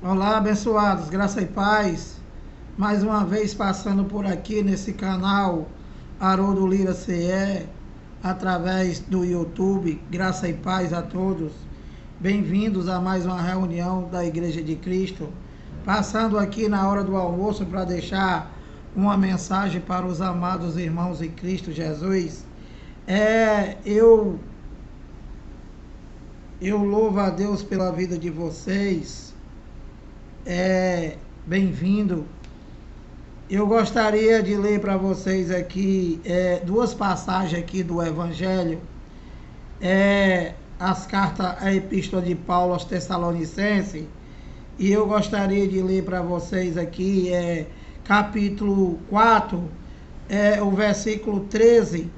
Olá, abençoados, graça e paz. Mais uma vez passando por aqui nesse canal Haroldo Lira CE, através do YouTube. Graça e paz a todos. Bem-vindos a mais uma reunião da Igreja de Cristo. Passando aqui na hora do almoço para deixar uma mensagem para os amados irmãos em Cristo Jesus. Eu louvo a Deus pela vida de vocês. Bem-vindo. Eu gostaria de ler para vocês aqui duas passagens aqui do Evangelho, as cartas, a Epístola de Paulo aos Tessalonicenses, e eu gostaria de ler para vocês aqui capítulo 4, o versículo 13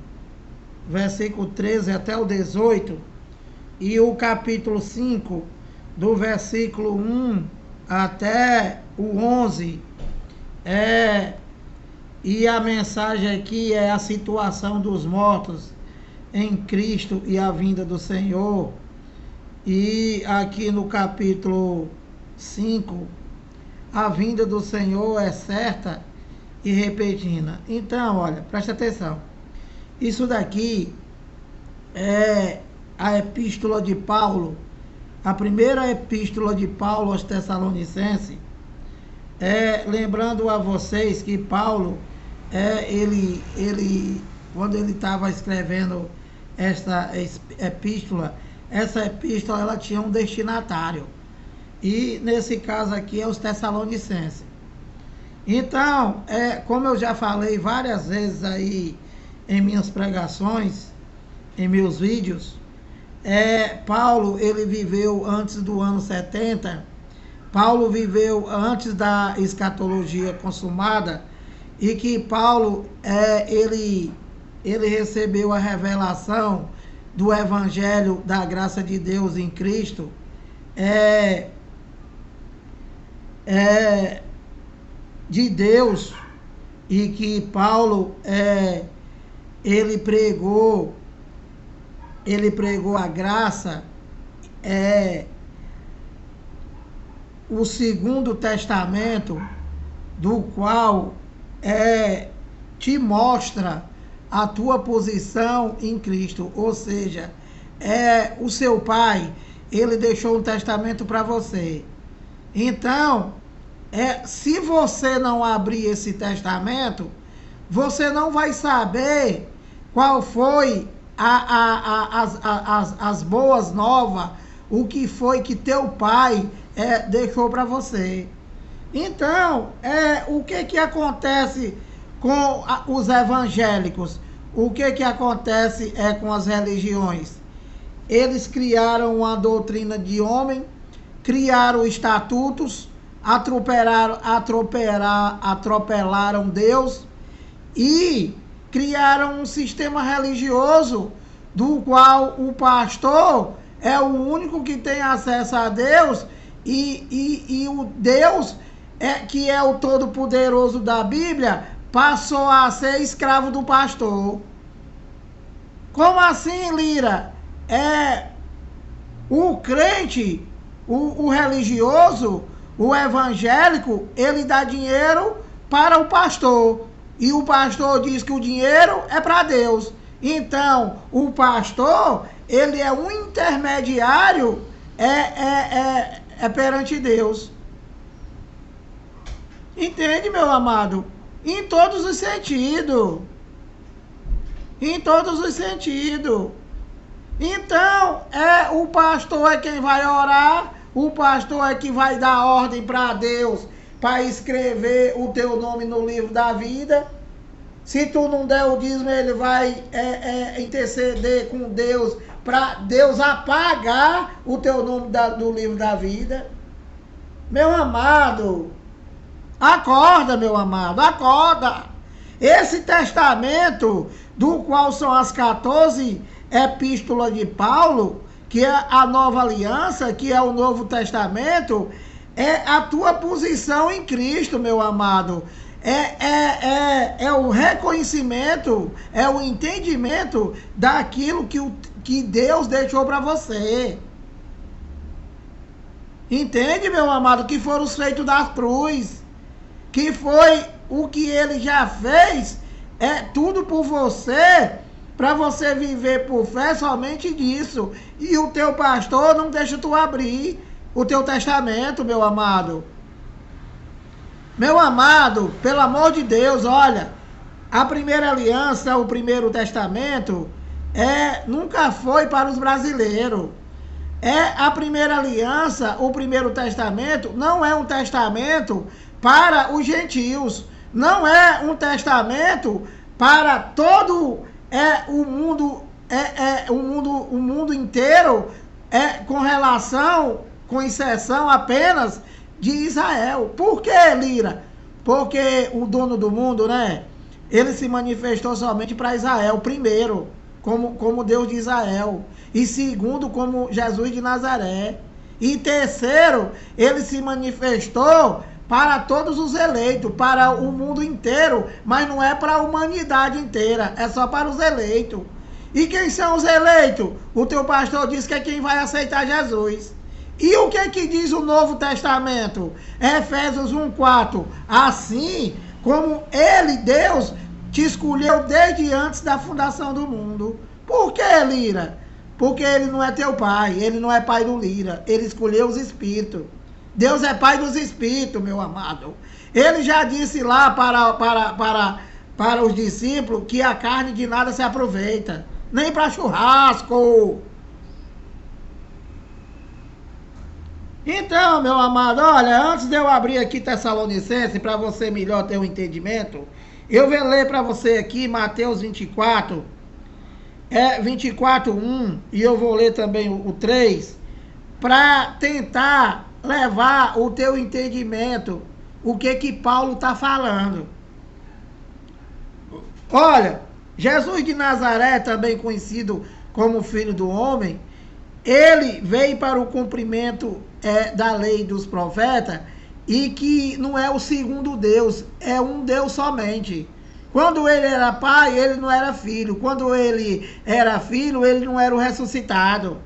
até o 18, e o capítulo 5, do versículo 1 até o 11, e a mensagem aqui é a situação dos mortos em Cristo e a vinda do Senhor. E aqui no capítulo 5, a vinda do Senhor é certa e repentina. Então, olha, presta atenção. Isso daqui é a epístola de Paulo, a primeira epístola de Paulo aos Tessalonicenses. Lembrando a vocês que Paulo, quando ele estava escrevendo essa epístola ela tinha um destinatário. E nesse caso aqui é os Tessalonicenses. Então, como eu já falei várias vezes aí em minhas pregações, em meus vídeos, Paulo, ele viveu antes do ano 70. Paulo viveu antes da escatologia consumada, e que Paulo, ele recebeu a revelação do Evangelho da graça de Deus em Cristo, de Deus, e que Paulo, ele pregou a graça, o segundo testamento, do qual te mostra a tua posição em Cristo. Ou seja, o seu pai, ele deixou um testamento para você. Então, se você não abrir esse testamento, você não vai saber qual foi as boas novas, o que foi que teu pai deixou para você. Então, o que acontece com os evangélicos? O que acontece com as religiões? Eles criaram uma doutrina de homem, criaram estatutos, atropelaram Deus e criaram um sistema religioso do qual o pastor é o único que tem acesso a Deus, e o Deus, que é o Todo-Poderoso da Bíblia, passou a ser escravo do pastor. Como assim, Lira? O crente, o religioso, o evangélico, ele dá dinheiro para o pastor, e o pastor diz que o dinheiro é para Deus. Então, o pastor, ele é um intermediário perante Deus. Entende, meu amado? Em todos os sentidos. Em todos os sentidos. Então, o pastor é quem vai orar, o pastor é que vai dar ordem para Deus, para escrever o teu nome no livro da vida. Se tu não der o dízimo, ele vai interceder com Deus, para Deus apagar o teu nome do livro da vida. Meu amado, acorda, meu amado, acorda. Esse testamento, do qual são as 14 epístolas de Paulo, que é a nova aliança, que é o Novo Testamento, é a tua posição em Cristo, meu amado. É o reconhecimento, é o entendimento daquilo que Deus deixou para você. Entende, meu amado? Que foram os feitos da cruz. Que foi o que ele já fez. É tudo por você. Para você viver por fé somente disso. E o teu pastor não deixa tu abrir o teu testamento, meu amado. Meu amado, pelo amor de Deus, olha. A primeira aliança, o primeiro testamento, nunca foi para os brasileiros. A primeira aliança, o primeiro testamento, não é um testamento para os gentios. Não é um testamento para todo o mundo, o mundo inteiro, com relação, com exceção apenas de Israel. Por que, Lira? Porque o dono do mundo, né? Ele se manifestou somente para Israel, primeiro, como Deus de Israel. E segundo, como Jesus de Nazaré. E terceiro, ele se manifestou para todos os eleitos, para o mundo inteiro. Mas não é para a humanidade inteira, é só para os eleitos. E quem são os eleitos? O teu pastor diz que é quem vai aceitar Jesus. E o que diz o Novo Testamento? Efésios 1:4. Assim como ele, Deus, te escolheu desde antes da fundação do mundo. Por que, Lira? Porque ele não é teu pai, ele não é pai do Lira, ele escolheu os espíritos. Deus é pai dos espíritos, meu amado. Ele já disse lá para os discípulos que a carne de nada se aproveita, nem para churrasco. Então, meu amado, olha, antes de eu abrir aqui Tessalonicenses, para você melhor ter um entendimento, eu vou ler para você aqui Mateus 24, 24:1, e eu vou ler também o 3, para tentar levar o teu entendimento, o que Paulo está falando. Olha, Jesus de Nazaré, também conhecido como Filho do Homem, ele veio para o cumprimento da lei dos profetas, e que não é o segundo Deus, é um Deus somente. Quando ele era pai, ele não era filho. Quando ele era filho, ele não era o ressuscitado.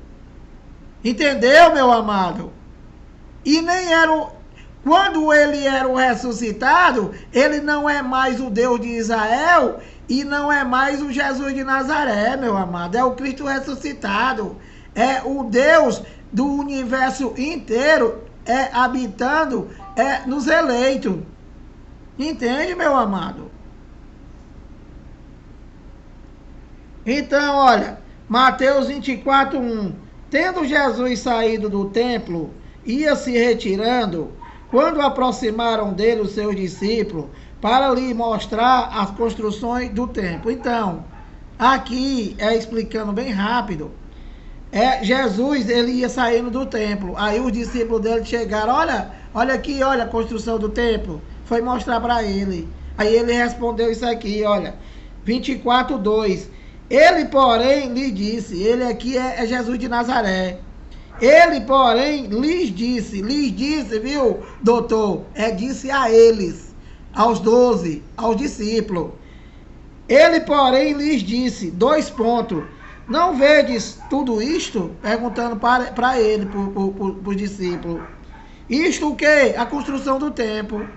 Entendeu, meu amado? E nem era quando ele era o ressuscitado, ele não é mais o Deus de Israel e não é mais o Jesus de Nazaré, meu amado. É o Cristo ressuscitado. É o Deus do universo inteiro habitando nos eleitos. Entende, meu amado? Então, olha, Mateus 24:1. Tendo Jesus saído do templo, ia se retirando, quando aproximaram dele os seus discípulos, para lhe mostrar as construções do templo. Então, aqui explicando bem rápido, Jesus, ele ia saindo do templo, aí os discípulos dele chegaram, olha aqui, olha a construção do templo, foi mostrar para ele. Aí ele respondeu isso aqui, olha, 24:2. Ele, porém, lhe disse, ele aqui é Jesus de Nazaré. Ele, porém, lhes disse, viu, doutor? Disse a eles, aos 12, aos discípulos. Ele, porém, lhes disse, 2 pontos. Não vedes tudo isto? Perguntando para ele, para os discípulos. Isto o quê? A construção do templo.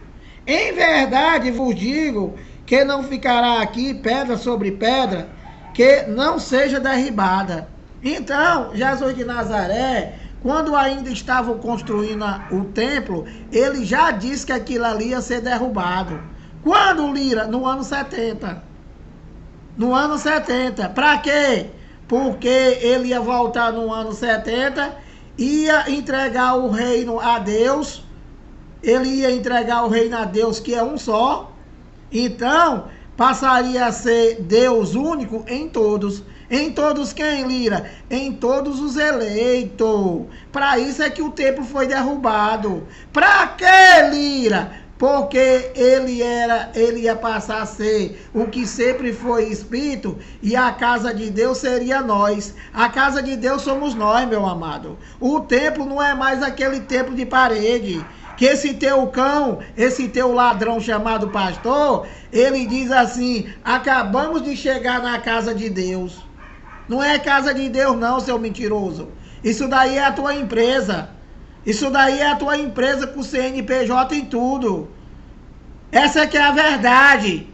Em verdade vos digo que não ficará aqui pedra sobre pedra, que não seja derribada. Então, Jesus de Nazaré, quando ainda estavam construindo o templo, ele já disse que aquilo ali ia ser derrubado. Quando, Lira? No ano 70. No ano 70. Para quê? Porque ele ia voltar no ano 70, ia entregar o reino a Deus, ele ia entregar o reino a Deus, que é um só. Então, passaria a ser Deus único em todos. Em todos quem, Lira? Em todos os eleitos. Para isso é que o templo foi derrubado. Para quê, Lira? Porque ele ia passar a ser o que sempre foi espírito, e a casa de Deus seria nós. A casa de Deus somos nós, meu amado. O templo não é mais aquele templo de parede, que esse teu cão, esse teu ladrão chamado pastor, ele diz assim, acabamos de chegar na casa de Deus. Não é casa de Deus não, seu mentiroso. Isso daí é a tua empresa. Isso daí é a tua empresa com CNPJ em tudo. Essa que é a verdade.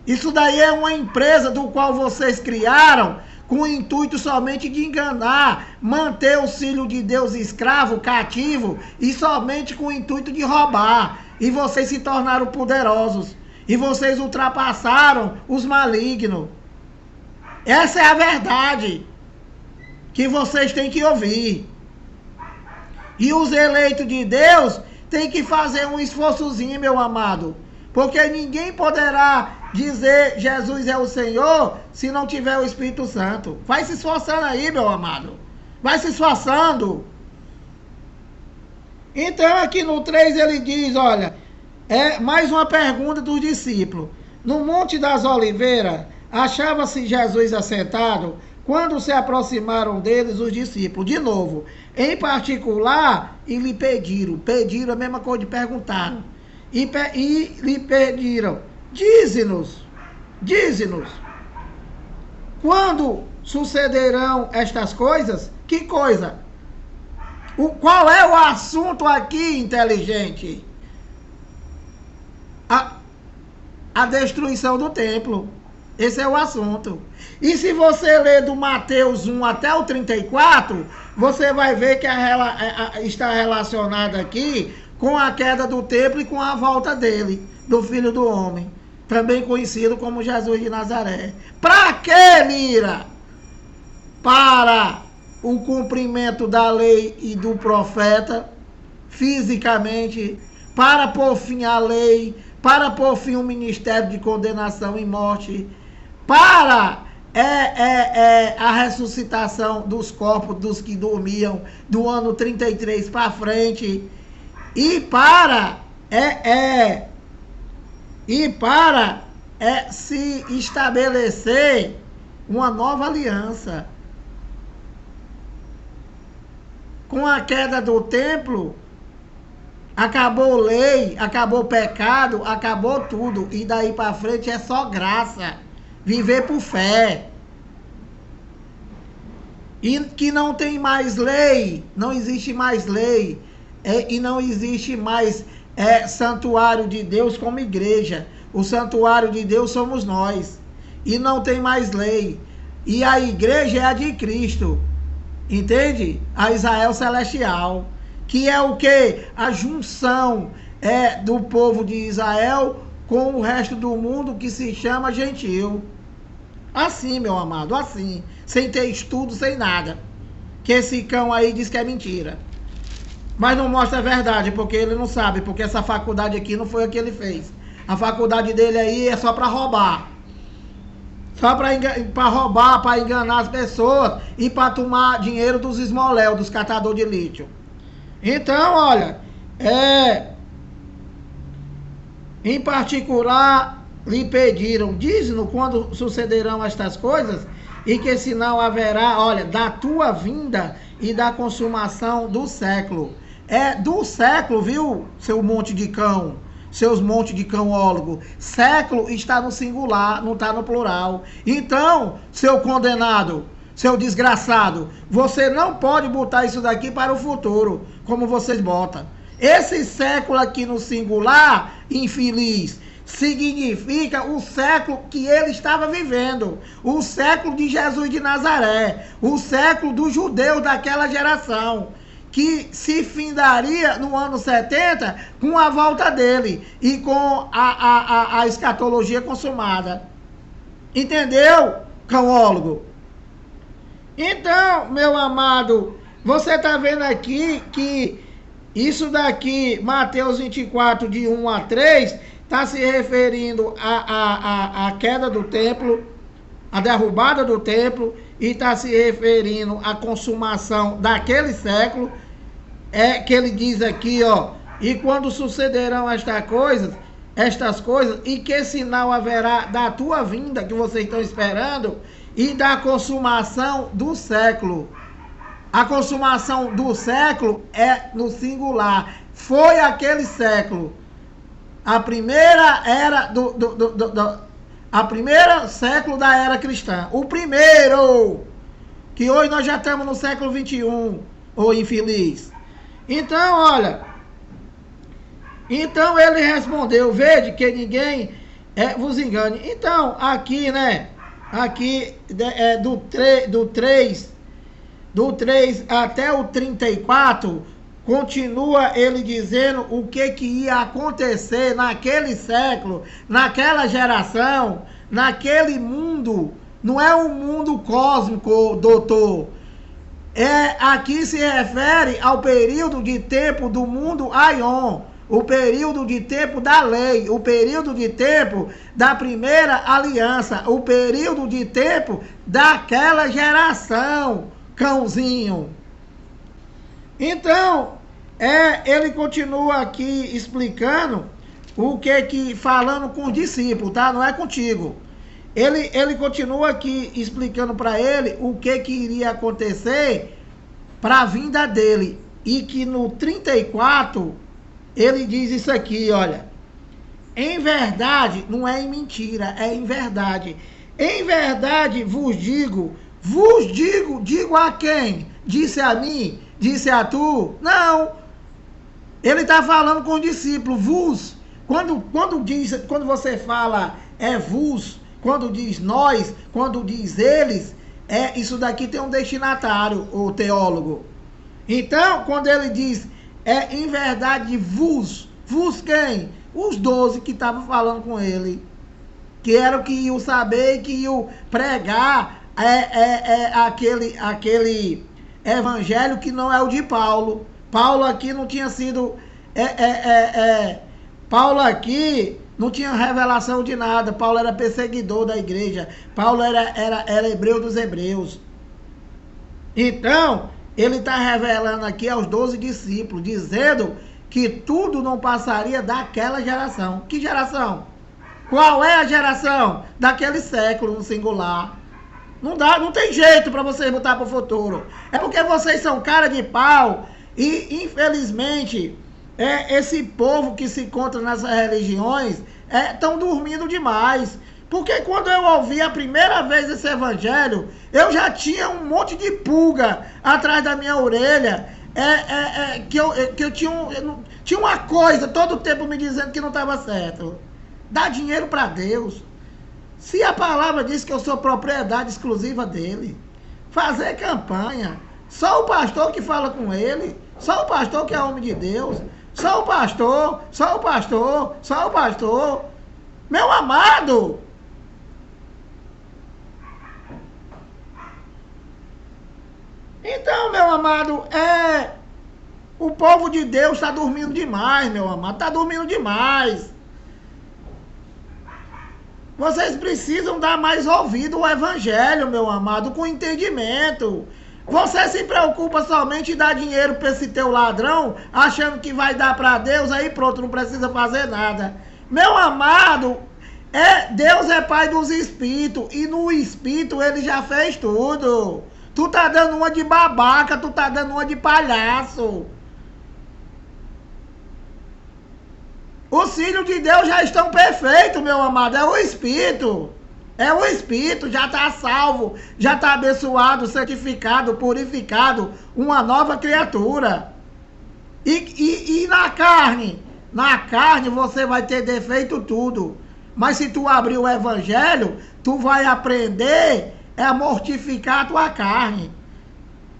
Isso daí é uma empresa do qual vocês criaram com o intuito somente de enganar, manter os filhos de Deus escravo, cativo, e somente com o intuito de roubar. E vocês se tornaram poderosos. E vocês ultrapassaram os malignos. Essa é a verdade que vocês têm que ouvir. E os eleitos de Deus têm que fazer um esforçozinho, meu amado. Porque ninguém poderá dizer Jesus é o Senhor se não tiver o Espírito Santo. Vai se esforçando aí, meu amado. Vai se esforçando. Então aqui no 3 ele diz, olha, mais uma pergunta dos discípulos. No Monte das Oliveiras, achava-se Jesus assentado quando se aproximaram deles os discípulos. De novo, em particular, e lhe pediram a mesma coisa de perguntaram. E lhe pediram, dize-nos, quando sucederão estas coisas? Que coisa? Qual é o assunto aqui, inteligente? A destruição do templo. Esse é o assunto. E se você ler do Mateus 1 até o 34, você vai ver que está relacionado aqui com a queda do templo e com a volta dele, do Filho do Homem, também conhecido como Jesus de Nazaré. Para que, Lira? Para o cumprimento da lei e do profeta, fisicamente, para pôr fim à lei, para pôr fim ao ministério de condenação e morte, para a ressuscitação dos corpos dos que dormiam do ano 33 para frente, e para se estabelecer uma nova aliança. Com a queda do templo, acabou lei, acabou pecado, acabou tudo. E daí para frente é só graça. Viver por fé. E que não tem mais lei, não existe mais lei. E não existe mais santuário de Deus como igreja. O santuário de Deus somos nós. E não tem mais lei. E a igreja é a de Cristo. Entende? A Israel celestial. Que é o quê? A junção do povo de Israel com o resto do mundo que se chama gentil. Assim, meu amado, assim. Sem ter estudo, sem nada. Que esse cão aí diz que é mentira. Mas não mostra a verdade, porque ele não sabe. Porque essa faculdade aqui não foi a que ele fez. A faculdade dele aí é só para roubar. Só para roubar, para enganar as pessoas e para tomar dinheiro dos esmoléus, dos catadores de lítio. Então, olha, em particular, lhe pediram, diz-nos quando sucederão estas coisas, e que sinal haverá, olha, da tua vinda e da consumação do século. Do século, viu, seu monte de cão, seus montes de cãólogo. Século está no singular, não está no plural. Então, seu condenado, seu desgraçado, você não pode botar isso daqui para o futuro, como vocês botam. Esse século aqui no singular, infeliz, significa o século que ele estava vivendo. O século de Jesus de Nazaré. O século dos judeus daquela geração. Que se findaria no ano 70 com a volta dele. E com a escatologia consumada. Entendeu, cãólogo? Então, meu amado, você está vendo aqui que isso daqui, Mateus 24, de 1 a 3, está se referindo à queda do templo, a derrubada do templo, e está se referindo à consumação daquele século, que ele diz aqui, ó, e quando sucederão estas coisas, e que sinal haverá da tua vinda, que vocês estão esperando, e da consumação do século. A consumação do século é no singular. Foi aquele século. A primeira era a primeira século da era cristã. O primeiro. Que hoje nós já estamos no século 21, ô infeliz. Então, olha, então ele respondeu, vede que ninguém vos engane. Então, aqui, né, aqui do 3 até o 34, continua ele dizendo o que ia acontecer naquele século, naquela geração, naquele mundo. Não é um mundo cósmico, doutor. Aqui se refere ao período de tempo do mundo Aion, o período de tempo da lei, o período de tempo da primeira aliança, o período de tempo daquela geração, cãozinho. Então, ele continua aqui explicando o que falando com os discípulos, tá? Não é contigo. Ele continua aqui explicando para ele o que iria acontecer para a vinda dele. E que no 34, ele diz isso aqui, olha. Em verdade, não é em mentira, é em verdade. Em verdade digo a quem? Disse a mim? Disse a tu? Não. Ele está falando com o discípulo, vos. Quando você fala vos, quando diz nós, quando diz eles, isso daqui tem um destinatário, o teólogo. Então, quando ele diz, em verdade vos quem? Os 12 que estavam falando com ele. Que eram que iam saber e que iam pregar aquele evangelho que não é o de Paulo. Paulo aqui não tinha sido... Paulo aqui não tinha revelação de nada. Paulo era perseguidor da igreja. Paulo era hebreu dos hebreus. Então, ele está revelando aqui aos 12 discípulos, dizendo que tudo não passaria daquela geração. Que geração? Qual é a geração? Daquele século, no singular. Não tem jeito para vocês botar para o futuro. É porque vocês são cara de pau e, infelizmente, esse povo que se encontra nessas religiões estão dormindo demais. Porque quando eu ouvi a primeira vez esse evangelho, eu já tinha um monte de pulga atrás da minha orelha. Que eu tinha uma coisa todo o tempo me dizendo que não estava certo. Dá dinheiro para Deus. Se a palavra diz que eu sou propriedade exclusiva dele, fazer campanha, só o pastor que fala com ele, só o pastor que é homem de Deus, só o pastor. Meu amado, então, meu amado, o povo de Deus está dormindo demais, meu amado, está dormindo demais. Vocês precisam dar mais ouvido ao evangelho, meu amado, com entendimento. Você se preocupa somente em dar dinheiro para esse teu ladrão, achando que vai dar para Deus, aí pronto, não precisa fazer nada. Meu amado, Deus é pai dos espíritos, e no espírito ele já fez tudo. Tu tá dando uma de babaca, tu tá dando uma de palhaço. Os filhos de Deus já estão perfeitos, meu amado. É o Espírito. É o Espírito. Já está salvo. Já está abençoado, santificado, purificado. Uma nova criatura. E na carne? Na carne você vai ter defeito tudo. Mas se tu abrir o Evangelho, tu vai aprender a mortificar a tua carne.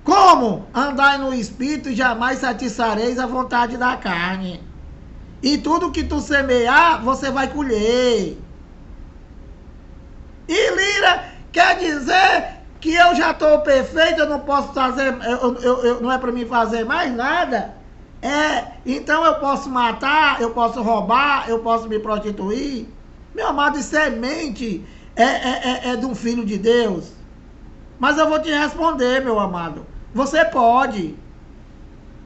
Como? Andai no Espírito e jamais satisfareis a vontade da carne. E tudo que tu semear, você vai colher. E Lira quer dizer que eu já estou perfeito, eu não posso fazer, não é para mim fazer mais nada. Então eu posso matar, eu posso roubar, eu posso me prostituir. Meu amado, isso é mente de um filho de Deus. Mas eu vou te responder, meu amado. Você pode.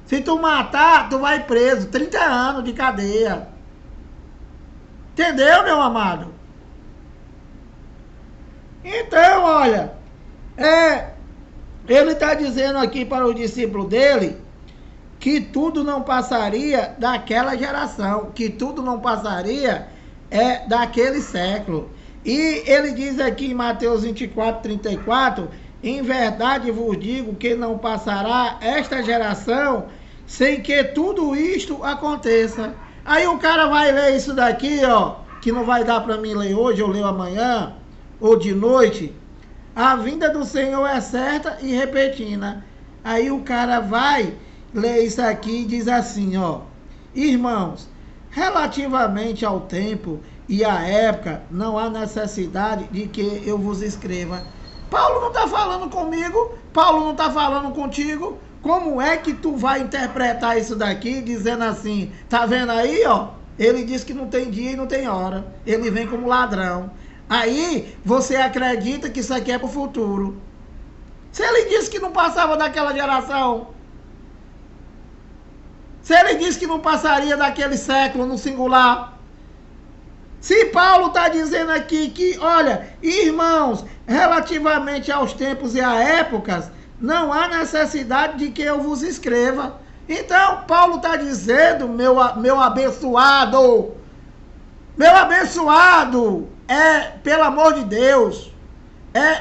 Se tu matar, tu vai preso. 30 anos de cadeia. Entendeu, meu amado? Então, olha. Ele está dizendo aqui para o discípulo dele que tudo não passaria daquela geração. Que tudo não passaria daquele século. E ele diz aqui em Mateus 24, 34... Em verdade vos digo que não passará esta geração sem que tudo isto aconteça. Aí o cara vai ler isso daqui, ó, que não vai dar para mim ler hoje, eu leio amanhã, ou de noite. A vinda do Senhor é certa e repentina. Aí o cara vai ler isso aqui e diz assim, ó: irmãos, relativamente ao tempo e à época, não há necessidade de que eu vos escreva. Paulo não está falando comigo, Paulo não está falando contigo. Como é que tu vai interpretar isso daqui dizendo assim, tá vendo aí, ó? Ele diz que não tem dia e não tem hora. Ele vem como ladrão. Aí você acredita que isso aqui é pro futuro. Se ele disse que não passava daquela geração, se ele disse que não passaria daquele século no singular, se Paulo está dizendo aqui que, olha, irmãos, relativamente aos tempos e a épocas, não há necessidade de que eu vos escreva. Então, Paulo está dizendo, meu abençoado, pelo amor de Deus,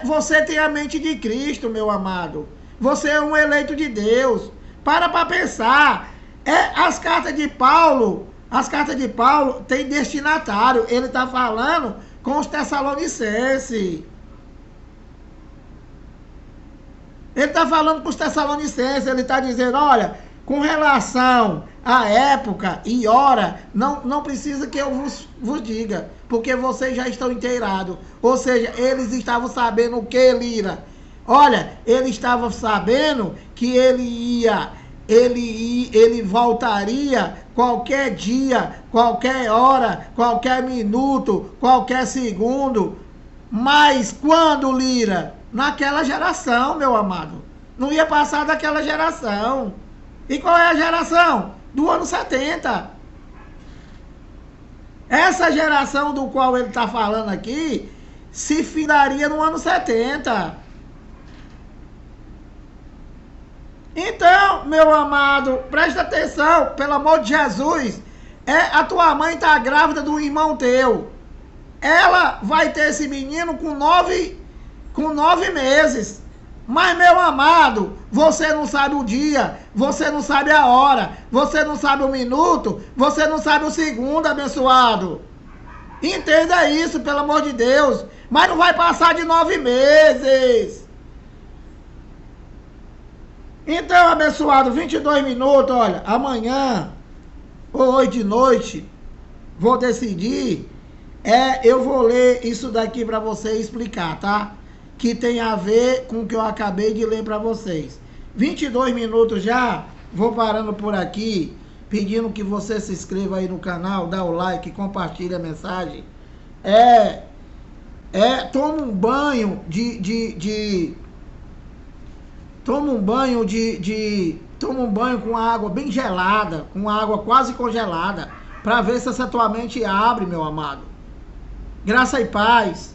você tem a mente de Cristo, meu amado. Você é um eleito de Deus. Para pensar. As cartas de Paulo têm destinatário. Ele está falando com os Tessalonicenses. Ele está falando com os Tessalonicenses. Ele está dizendo, olha, com relação à época e hora, não precisa que eu vos diga, porque vocês já estão inteirados. Ou seja, eles estavam sabendo o que, Lira? Olha, eles estavam sabendo que ele voltaria qualquer dia, qualquer hora, qualquer minuto, qualquer segundo. Mas quando, Lira? Naquela geração, meu amado. Não ia passar daquela geração. E qual é a geração? Do ano 70. Essa geração do qual ele está falando aqui se findaria no ano 70. Então, meu amado, presta atenção, pelo amor de Jesus. A tua mãe está grávida do irmão teu. Ela vai ter esse menino com 9 meses. Mas, meu amado, você não sabe o dia, você não sabe a hora, você não sabe o minuto, você não sabe o segundo, abençoado. Entenda isso, pelo amor de Deus. Mas não vai passar de 9 meses. Então, abençoado, 22 minutos, olha, amanhã ou hoje de noite, vou decidir, eu vou ler isso daqui para você explicar, tá? Que tem a ver com o que eu acabei de ler para vocês. 22 minutos já, vou parando por aqui, pedindo que você se inscreva aí no canal, dá o like, compartilha a mensagem. Toma um banho toma um banho com água bem gelada, com água quase congelada, para ver se essa tua mente abre, meu amado. Graça e paz.